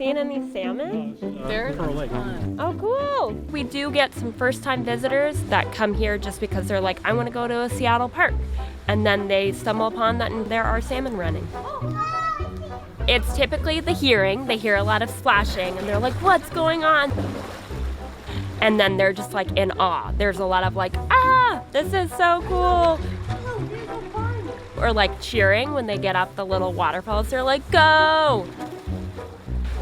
seen any salmon? There's a ton. Oh, cool. We do get some first-time visitors that come here just because they're like, I want to go to a Seattle park. And then they stumble upon that and there are salmon running. It's typically the hearing. They hear a lot of splashing and they're like, what's going on? And then they're just like in awe. There's a lot of like, ah, this is so cool. Or like cheering when they get up the little waterfalls. They're like, go.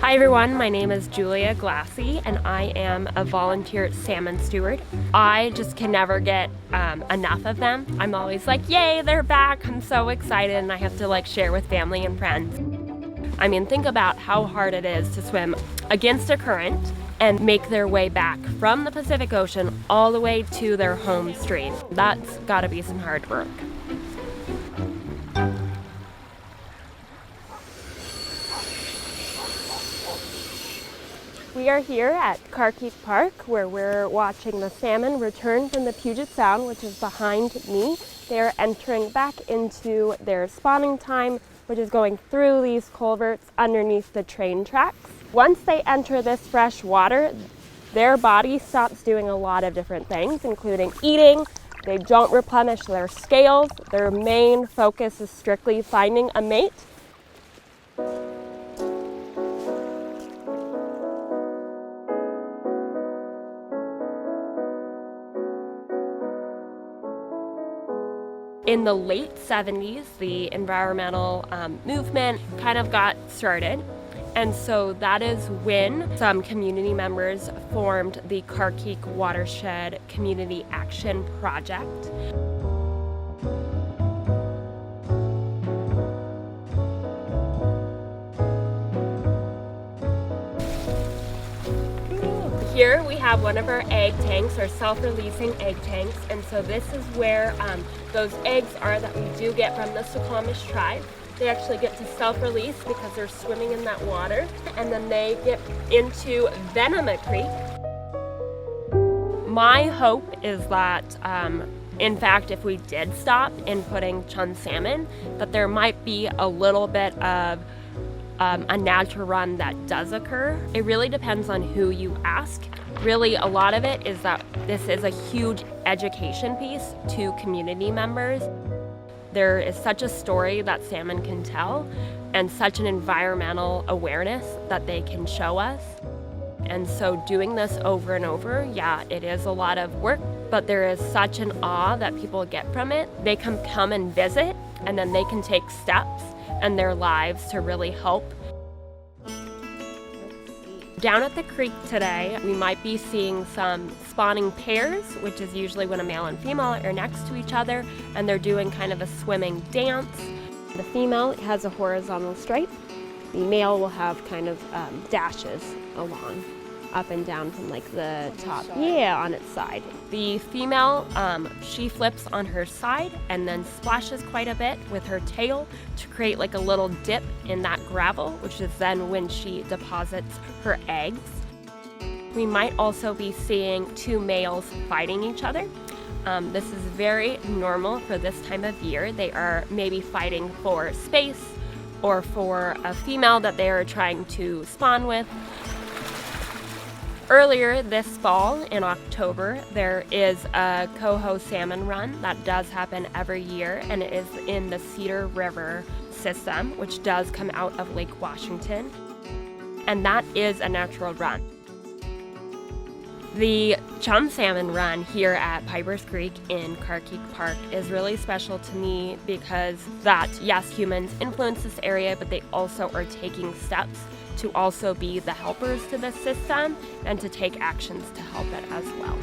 Hi everyone, my name is Julia Glassy and I am a volunteer salmon steward. I just can never get enough of them. I'm always like, yay, they're back. I'm so excited and I have to like share with family and friends. I mean, think about how hard it is to swim against a current and make their way back from the Pacific Ocean all the way to their home stream. That's gotta be some hard work. We are here at Carkeek Park where we're watching the salmon return from the Puget Sound, which is behind me. They're entering back into their spawning time, which is going through these culverts underneath the train tracks. Once they enter this fresh water, their body stops doing a lot of different things, including eating. They don't replenish their scales. Their main focus is strictly finding a mate. In the late 70s, the environmental movement kind of got started. And so that is when some community members formed the Carkeek Watershed Community Action Project. Here we have one of our egg tanks, our self-releasing egg tanks, and so this is where those eggs are that we do get from the Suquamish Tribe. They actually get to self-release because they're swimming in that water, and then they get into Venema Creek. My hope is that, in fact, if we did stop inputting chun salmon, that there might be a little bit of a natural run that does occur. It really depends on who you ask. Really, a lot of it is that this is a huge education piece to community members. There is such a story that salmon can tell and such an environmental awareness that they can show us. And so doing this over and over, yeah, it is a lot of work, but there is such an awe that people get from it. They can come and visit and then they can take steps in their lives to really help. Down at the creek today, we might be seeing some spawning pairs, which is usually when a male and female are next to each other and they're doing kind of a swimming dance. The female has a horizontal stripe. The male will have kind of dashes along, up and down from like the top, on its side. The female, she flips on her side and then splashes quite a bit with her tail to create like a little dip in that gravel, which is then when she deposits her eggs. We might also be seeing two males fighting each other. This is very normal for this time of year. They are maybe fighting for space or for a female that they are trying to spawn with. Earlier this fall, in October, there is a coho salmon run that does happen every year, and it is in the Cedar River system, which does come out of Lake Washington, and that is a natural run. The chum salmon run here at Piper's Creek in Carkeek Park is really special to me because that, yes, humans influence this area, but they also are taking steps to also be the helpers to this system and to take actions to help it as well.